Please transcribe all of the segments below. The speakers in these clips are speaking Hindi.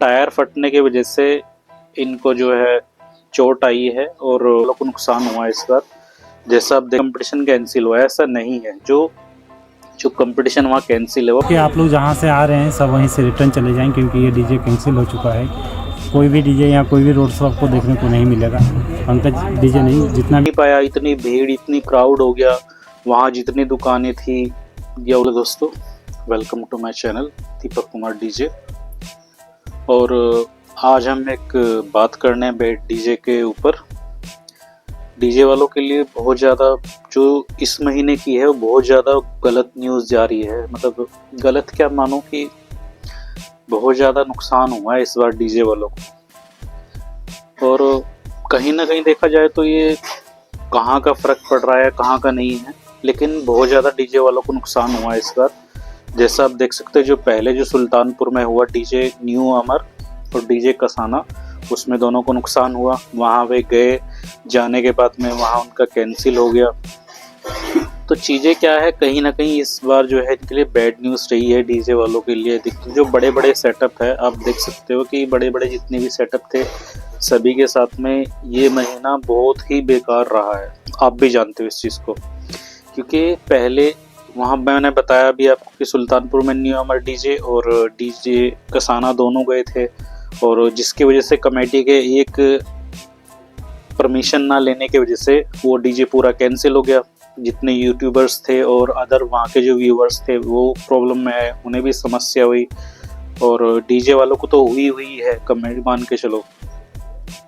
टायर फटने की वजह से इनको जो है चोट आई है और लोगों को नुकसान हुआ है इस बार। जैसा अब कंपटीशन कैंसिल हुआ है, ऐसा नहीं है। जो कंपटीशन वहाँ कैंसिल है वो कि आप लोग जहाँ से आ रहे हैं सब वहीं से रिटर्न चले जाएं, क्योंकि ये डीजे कैंसिल हो चुका है। कोई भी डीजे या कोई भी रोड शो आपको देखने को नहीं मिलेगा। पंकज डीजे नहीं, जितना भी नहीं पाया। इतनी भीड़, इतनी क्राउड हो गया वहाँ, जितनी दुकानें थी। या दोस्तों, welcome to my channel Deepak Kumar DJ. और आज हम एक बात करने हैं बैठ डीजे के ऊपर। डीजे वालों के लिए बहुत ज़्यादा जो इस महीने की है वो बहुत ज़्यादा गलत न्यूज़ जा रही है। मतलब गलत क्या मानो कि बहुत ज़्यादा नुकसान हुआ है इस बार डीजे वालों को। और कहीं ना कहीं देखा जाए तो ये कहाँ का फ़र्क पड़ रहा है, कहाँ का नहीं है, लेकिन बहुत ज़्यादा डीजे वालों को नुकसान हुआ है इस बार। जैसा आप देख सकते हैं, जो पहले जो सुल्तानपुर में हुआ डीजे न्यू अमर और डीजे कसाना, उसमें दोनों को नुकसान हुआ। वहाँ वे गए, जाने के बाद में वहाँ उनका कैंसिल हो गया। तो चीज़ें क्या है, कहीं ना कहीं इस बार जो है इनके लिए बैड न्यूज़ रही है डीजे वालों के लिए। जो बड़े बड़े सेटअप है, आप देख सकते हो कि बड़े बड़े जितने भी सेटअप थे सभी के साथ में ये महीना बहुत ही बेकार रहा है। आप भी जानते हो इस चीज़ को, क्योंकि पहले वहाँ मैंने बताया भी आपको कि सुल्तानपुर में न्यू अमर डीजे और डीजे कसाना दोनों गए थे, और जिसकी वजह से कमेटी के एक परमिशन ना लेने की वजह से वो डीजे पूरा कैंसिल हो गया। जितने यूट्यूबर्स थे और अदर वहाँ के जो व्यूवर्स थे वो प्रॉब्लम में आए, उन्हें भी समस्या हुई, और डीजे वालों को तो हुई है, कमेटी मान के चलो।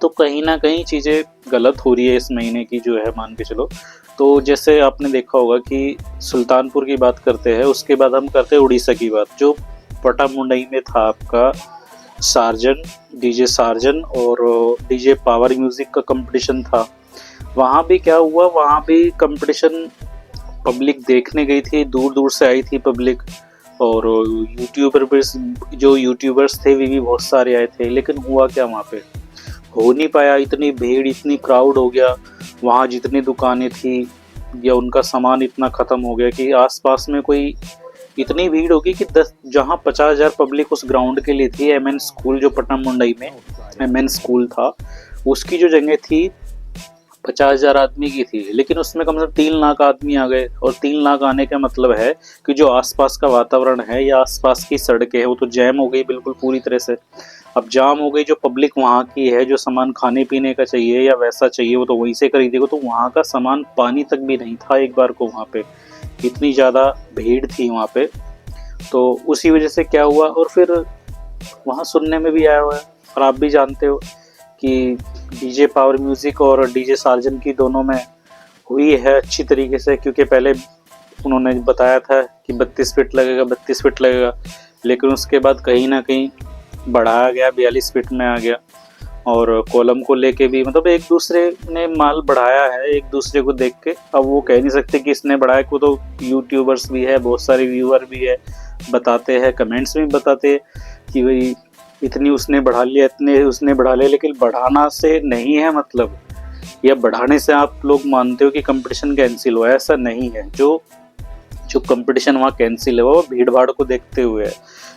तो कहीं ना कहीं चीज़ें गलत हो रही है इस महीने की जो है, मान के चलो। तो जैसे आपने देखा होगा कि सुल्तानपुर की बात करते हैं, उसके बाद हम करते हैं उड़ीसा की बात। जो पटामुंडई में था आपका सार्जन, डीजे सार्जन और डीजे पावर म्यूजिक का कंपटीशन था। वहाँ भी क्या हुआ, वहाँ भी कंपटीशन पब्लिक देखने गई थी, दूर दूर से आई थी पब्लिक, और जो यूट्यूबर्स थे वे भी बहुत सारे आए थे। लेकिन हुआ क्या, वहाँ पे हो नहीं पाया। इतनी भीड़, इतनी क्राउड हो गया वहाँ, जितनी दुकानें थी या उनका सामान इतना ख़त्म हो गया कि आसपास में कोई इतनी भीड़ होगी कि 10 जहाँ 50,000 पब्लिक उस ग्राउंड के लिए थी। एमएन स्कूल जो पटामुंडई में एमएन स्कूल था, उसकी जो जगह थी 50,000 आदमी की थी, लेकिन उसमें कम से कम 3 लाख आदमी आ गए। और 3 लाख आने का मतलब है कि जो आसपास का वातावरण है या आसपास की सड़कें है वो तो जैम हो गई बिल्कुल पूरी तरह से। अब जाम हो गई, जो पब्लिक वहाँ की है, जो सामान खाने पीने का चाहिए या वैसा चाहिए वो तो वहीं से खरीदेगा। तो वहाँ का सामान पानी तक भी नहीं था एक बार को वहाँ पे, इतनी ज़्यादा भीड़ थी वहाँ पे। तो उसी वजह से क्या हुआ, और फिर वहाँ सुनने में भी आया हुआ है और आप भी जानते हो कि डीजे पावर म्यूज़िक और डीजे सार्जन की दोनों में हुई है अच्छी तरीके से। क्योंकि पहले उन्होंने बताया था कि 32 फीट लगेगा, 32 फीट लगेगा, लेकिन उसके बाद कहीं ना कहीं बढ़ाया गया, 42 फीट में आ गया। और कॉलम को लेके भी मतलब एक दूसरे ने माल बढ़ाया है एक दूसरे को देख के। अब वो कह नहीं सकते कि इसने बढ़ाया, को तो यूट्यूबर्स भी है, बहुत सारे व्यूअर भी है, बताते हैं, कमेंट्स में बताते हैं कि भाई इतनी उसने बढ़ा लिया, इतने उसने बढ़ा लिया। लेकिन बढ़ाना से नहीं है मतलब, या बढ़ाने से आप लोग मानते हो कि कंपटीशन कैंसिल हुआ है, ऐसा नहीं है। जो कंपटीशन वहाँ कैंसिल है वो भीड़ भाड़ को देखते हुए है।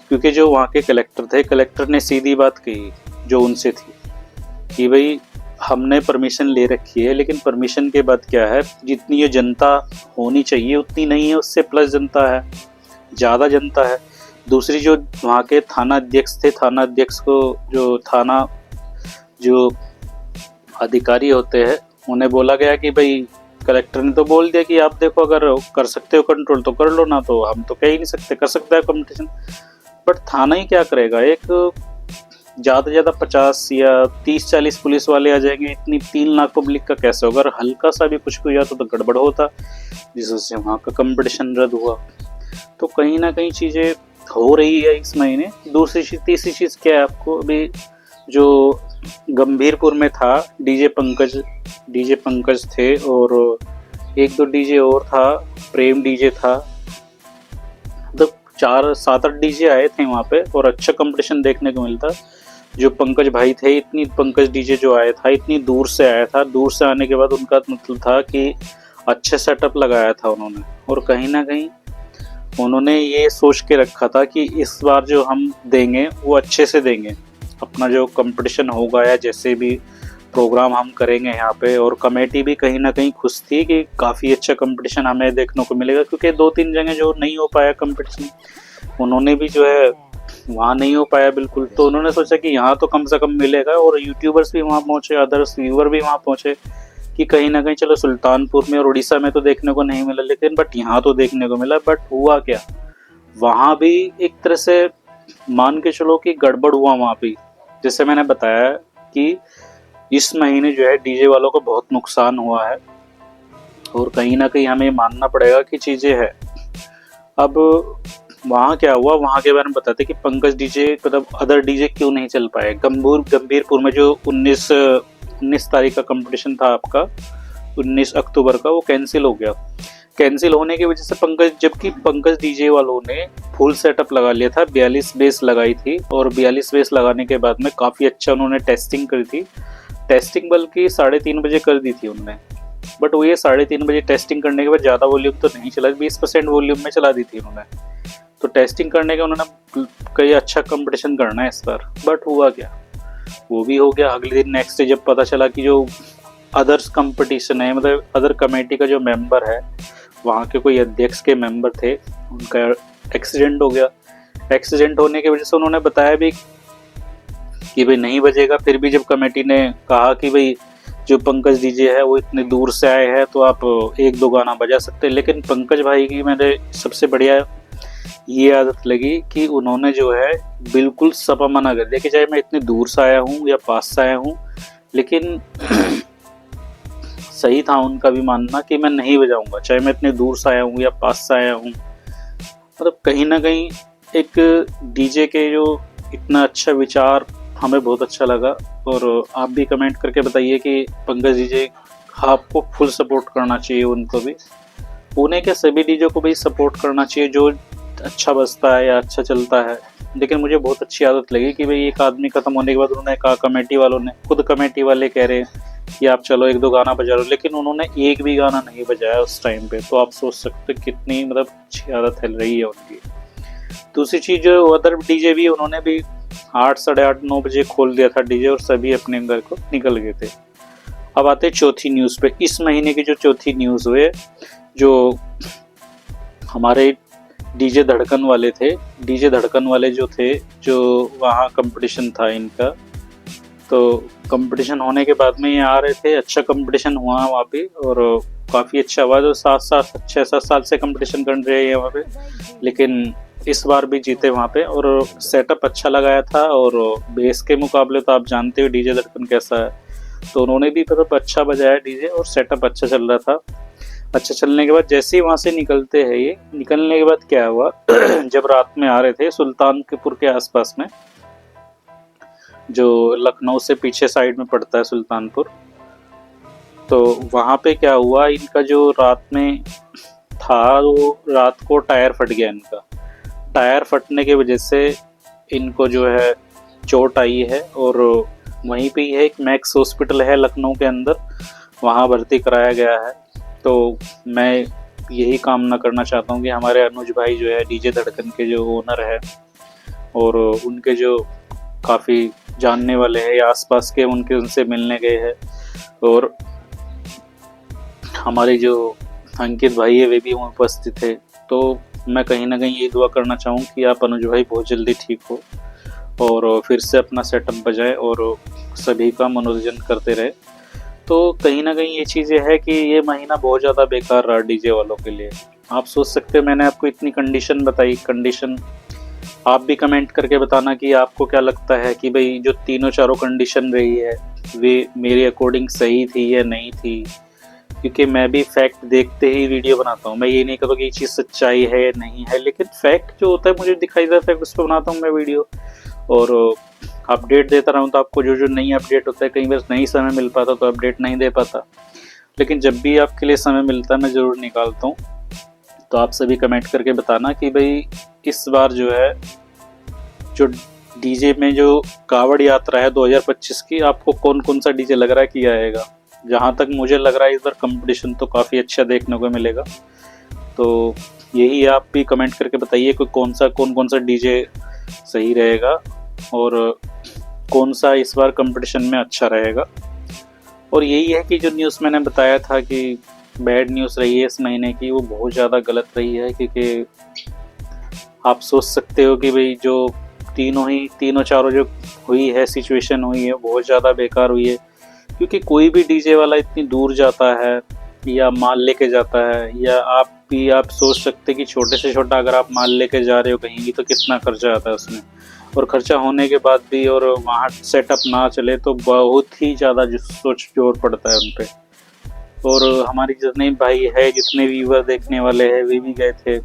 क्योंकि जो वहाँ के कलेक्टर थे, कलेक्टर ने सीधी बात कही जो उनसे थी कि भाई हमने परमिशन ले रखी है, लेकिन परमिशन के बाद क्या है, जितनी ये जनता होनी चाहिए उतनी नहीं है, उससे प्लस जनता है, ज़्यादा जनता है। दूसरी जो वहाँ के थाना अध्यक्ष थे, थाना अध्यक्ष को जो अधिकारी होते हैं उन्हें बोला गया कि भाई कलेक्टर ने तो बोल दिया कि आप देखो अगर कर सकते हो कंट्रोल तो कर लो, ना तो हम तो कह ही नहीं सकते, कर सकता है कंपटीशन। बट थाना ही क्या करेगा, एक ज़्यादा से ज़्यादा 50 या 30-40 पुलिस वाले आ जाएंगे, इतनी 3 लाख पब्लिक का कैसे होगा। अगर हल्का सा भी कुछ हुआ तो गड़बड़ होता, जिससे वहाँ का कंपटीशन रद्द हुआ। तो कहीं ना कहीं चीज़ें हो रही है इस महीने। दूसरी चीज़, तीसरी चीज़ क्या है, आपको अभी जो गंभीरपुर में था डीजे पंकज थे, और एक दो डीजे और था, प्रेम डीजे था। मतलब 4-7-8 डीजे आए थे वहाँ पे और अच्छा कंपटीशन देखने को मिलता। जो पंकज भाई थे, इतनी पंकज डीजे जो आया था इतनी दूर से आया था, दूर से आने के बाद उनका मतलब था कि अच्छे सेटअप लगाया था उन्होंने। और कहीं ना कहीं उन्होंने ये सोच के रखा था कि इस बार जो हम देंगे वो अच्छे से देंगे, अपना जो कंपटीशन होगा या जैसे भी प्रोग्राम हम करेंगे यहाँ पे, और कमेटी भी कहीं ना कहीं खुश थी कि काफ़ी अच्छा कंपटीशन हमें देखने को मिलेगा, क्योंकि 2-3 जगह जो नहीं हो पाया कंपटीशन, उन्होंने भी जो है वहाँ नहीं हो पाया बिल्कुल, तो उन्होंने सोचा कि यहाँ तो कम से कम मिलेगा, और यूट्यूबर्स भी वहाँ पहुँचे, अदर्स व्यूअर भी वहाँ पहुँचे कि कहीं ना कहीं चलो सुल्तानपुर में और उड़ीसा में तो देखने को नहीं मिला, लेकिन बट यहाँ तो देखने को मिला। बट हुआ क्या, वहाँ भी एक तरह से मान के चलो कि गड़बड़ हुआ वहाँ भी। जैसे मैंने बताया कि इस महीने जो है डीजे वालों को बहुत नुकसान हुआ है, और कहीं ना कहीं हमें मानना पड़ेगा कि चीज़ें है। अब वहाँ क्या हुआ, वहाँ के बारे में बताते कि पंकज डीजे मतलब अदर डीजे क्यों नहीं चल पाए। गंभीरपुर में जो 19 तारीख का कंपटीशन था आपका, 19 अक्टूबर का, वो कैंसिल हो गया। कैंसिल होने की वजह से जबकि पंकज डीजे वालों ने फुल सेटअप लगा लिया था, 42 बेस लगाई थी, और 42 बेस लगाने के बाद में काफ़ी अच्छा उन्होंने टेस्टिंग करी थी। टेस्टिंग बल्कि 3:30 बजे कर दी थी उन्होंने, बट वो ये 3:30 बजे टेस्टिंग करने के बाद ज़्यादा वॉल्यूम तो नहीं चला, 20% वॉल्यूम में चला दी थी उन्होंने। तो टेस्टिंग करने के उन्होंने कई अच्छा कंपटीशन करना है इस बार, बट हुआ क्या, वो भी हो गया। अगले दिन नेक्स्ट डे जब पता चला कि जो अदर्स कंपटीशन है, मतलब अदर कमेटी का जो मेंबर है, वहाँ के कोई अध्यक्ष के मेंबर थे, उनका एक्सीडेंट हो गया। एक्सीडेंट होने की वजह से उन्होंने बताया भी कि भाई नहीं बजेगा। फिर भी जब कमेटी ने कहा कि भाई जो पंकज डीजे है वो इतने दूर से आए हैं तो आप 1-2 गाना बजा सकते हैं, लेकिन पंकज भाई की मैंने सबसे बढ़िया ये आदत लगी कि उन्होंने जो है बिल्कुल सपा मना कर दिया कि चाहे मैं इतने दूर से आया हूँ या पास से आया हूँ, लेकिन सही था उनका भी मानना कि मैं नहीं बजाऊंगा, चाहे मैं इतने दूर से आया हूँ या पास से आया हूँ। मतलब कहीं ना कहीं एक डीजे के जो इतना अच्छा विचार हमें बहुत अच्छा लगा। और आप भी कमेंट करके बताइए कि पंकज डीजे आपको फुल सपोर्ट करना चाहिए, उनको भी, पुणे के सभी डीजे को भी सपोर्ट करना चाहिए जो अच्छा बजता है या अच्छा चलता है। लेकिन मुझे बहुत अच्छी आदत लगी कि भाई एक आदमी खत्म होने के बाद उन्होंने कहा, कमेटी वालों ने, खुद कमेटी वाले कह रहे हैं कि आप चलो 1-2 गाना बजा लो, लेकिन उन्होंने एक भी गाना नहीं बजाया उस टाइम पे। तो आप सोच सकते कितनी मतलब अच्छी आदत है रही है उनकी। दूसरी चीज़, जो अदर डीजे भी, उन्होंने भी 8, 8:30, 9 बजे खोल दिया था डीजे, और सभी अपने घर को निकल गए थे। अब आते चौथी न्यूज़ पे। इस महीने की जो चौथी न्यूज़ हुए, जो हमारे डीजे धड़कन वाले थे, डीजे धड़कन वाले जो थे, जो वहाँ कंपटीशन था इनका, तो कंपटीशन होने के बाद में ये आ रहे थे, अच्छा कंपटीशन हुआ वहाँ पे, और काफ़ी अच्छा हुआ। जो 6-7 साल से कंपटीशन कर रहे हैं वहाँ पे, लेकिन इस बार भी जीते वहाँ पे, और सेटअप अच्छा लगाया था। और बेस के मुकाबले तो आप जानते हो डीजे धड़कन कैसा है, तो उन्होंने भी मतलब अच्छा बजाया डीजे, और सेटअप अच्छा चल रहा था। अच्छा चलने के बाद जैसे ही वहाँ से निकलते हैं, ये निकलने के बाद क्या हुआ जब रात में आ रहे थे सुल्तानपुर के आसपास में, जो लखनऊ से पीछे साइड में पड़ता है सुल्तानपुर, तो वहाँ पे क्या हुआ, इनका जो रात में था, वो रात को टायर फट गया इनका। टायर फटने की वजह से इनको जो है चोट आई है, और वहीं पे ही है एक मैक्स हॉस्पिटल है लखनऊ के अंदर, वहाँ भर्ती कराया गया है। तो मैं यही कामना करना चाहता हूँ कि हमारे अनुज भाई जो है डीजे धड़कन के जो ओनर है, और उनके जो काफ़ी जानने वाले हैं या आसपास के, उनसे मिलने गए हैं, और हमारे जो अंकित भाई है वे भी वहाँ उपस्थित थे। तो मैं कहीं ना कहीं ये दुआ करना चाहूँ कि आप अनुज भाई बहुत जल्दी ठीक हो, और फिर से अपना सेटअप बजाए, और सभी का मनोरंजन करते रहे। तो कहीं ना कहीं ये चीज़ें है कि ये महीना बहुत ज़्यादा बेकार रहा डीजे वालों के लिए। आप सोच सकते हो, मैंने आपको इतनी कंडीशन बताई, कंडीशन आप भी कमेंट करके बताना कि आपको क्या लगता है कि भाई जो 3-4 कंडीशन रही है वे मेरे अकॉर्डिंग सही थी या नहीं थी, क्योंकि मैं भी फैक्ट देखते ही वीडियो बनाता हूँ। मैं ये नहीं कहता कि ये चीज़ सच्चाई है या नहीं है, लेकिन फैक्ट जो होता है मुझे दिखाई देता है, उस पर बनाता हूँ मैं वीडियो, और अपडेट देता रहूँ। तो आपको जो नई अपडेट होता है, कई बार नहीं समय मिल पाता तो अपडेट नहीं दे पाता, लेकिन जब भी आपके लिए समय मिलता है मैं ज़रूर निकालता हूँ। तो आप सभी कमेंट करके बताना कि भाई इस बार जो है जो डीजे में जो कावड़ यात्रा है 2025 की, आपको कौन कौन सा डीजे लग रहा है कि आएगा। जहाँ तक मुझे लग रहा है इस बार कंपटीशन तो काफ़ी अच्छा देखने को मिलेगा। तो यही आप भी कमेंट करके बताइए कि कौन कौन सा डीजे सही रहेगा, और कौन सा इस बार कंपटीशन में अच्छा रहेगा। और यही है कि जो न्यूज़ मैंने बताया था कि बैड न्यूज़ रही है इस महीने की, वो बहुत ज़्यादा गलत रही है। क्योंकि आप सोच सकते हो कि भाई जो तीनों चारों जो हुई है सिचुएशन हुई है बहुत ज़्यादा बेकार हुई है। क्योंकि कोई भी डीजे वाला इतनी दूर जाता है या माल लेके जाता है, या आप सोच सकते कि छोटे से छोटा अगर आप माल लेके जा रहे हो कहीं भी तो कितना खर्चा आता है उसमें। और खर्चा होने के बाद भी और वहाँ सेटअप ना चले तो बहुत ही ज़्यादा जोर पड़ता है उन पे। और हमारी जितने भाई है, जितने व्यूवर देखने वाले हैं, वे भी गए थे।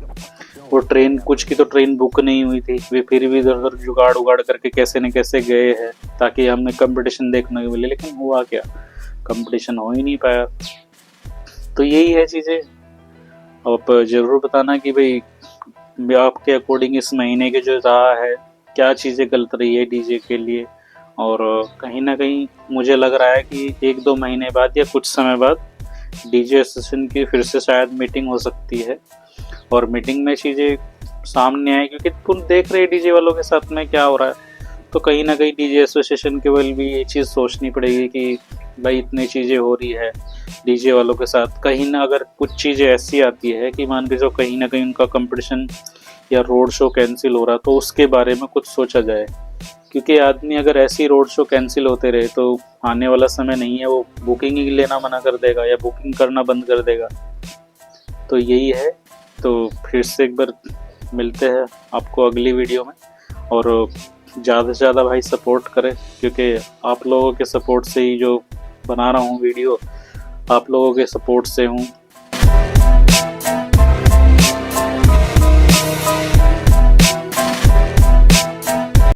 वो ट्रेन, कुछ की तो ट्रेन बुक नहीं हुई थी, वे फिर भी इधर उधर जुगाड़ उगाड़ करके कैसे न कैसे गए हैं ताकि हमें कंपटीशन देखने को मिले। लेकिन हुआ क्या, कंपटीशन हो ही नहीं पाया। तो यही है चीज़ें। आप ज़रूर बताना कि भाई आपके अकॉर्डिंग इस महीने के जो रहा है क्या चीज़ें गलत रही है डीजे के लिए। और कहीं ना कहीं मुझे लग रहा है कि 1-2 महीने बाद या कुछ समय बाद डीजे एसोसिएशन की फिर से शायद मीटिंग हो सकती है, और मीटिंग में चीज़ें सामने आए। क्योंकि तुम देख रहे डीजे वालों के साथ में क्या हो रहा है, तो कहीं ना कहीं डीजे एसोसिएशन के बल भी ये चीज़ सोचनी पड़ेगी कि भाई इतनी चीज़ें हो रही है डीजे वालों के साथ। कहीं ना अगर कुछ चीज़ें ऐसी आती है कि मान के जो कहीं ना कहीं उनका कंपटीशन या रोड शो कैंसिल हो रहा, तो उसके बारे में कुछ सोचा जाए। क्योंकि आदमी अगर ऐसी रोड शो कैंसिल होते रहे तो आने वाला समय नहीं है, वो बुकिंग ही लेना मना कर देगा या बुकिंग करना बंद कर देगा। तो यही है। तो फिर से एक बार मिलते हैं आपको अगली वीडियो में, और ज़्यादा से ज़्यादा भाई सपोर्ट करें। क्योंकि आप लोगों के सपोर्ट से ही जो बना रहा हूँ वीडियो, आप लोगों के सपोर्ट से हूँ।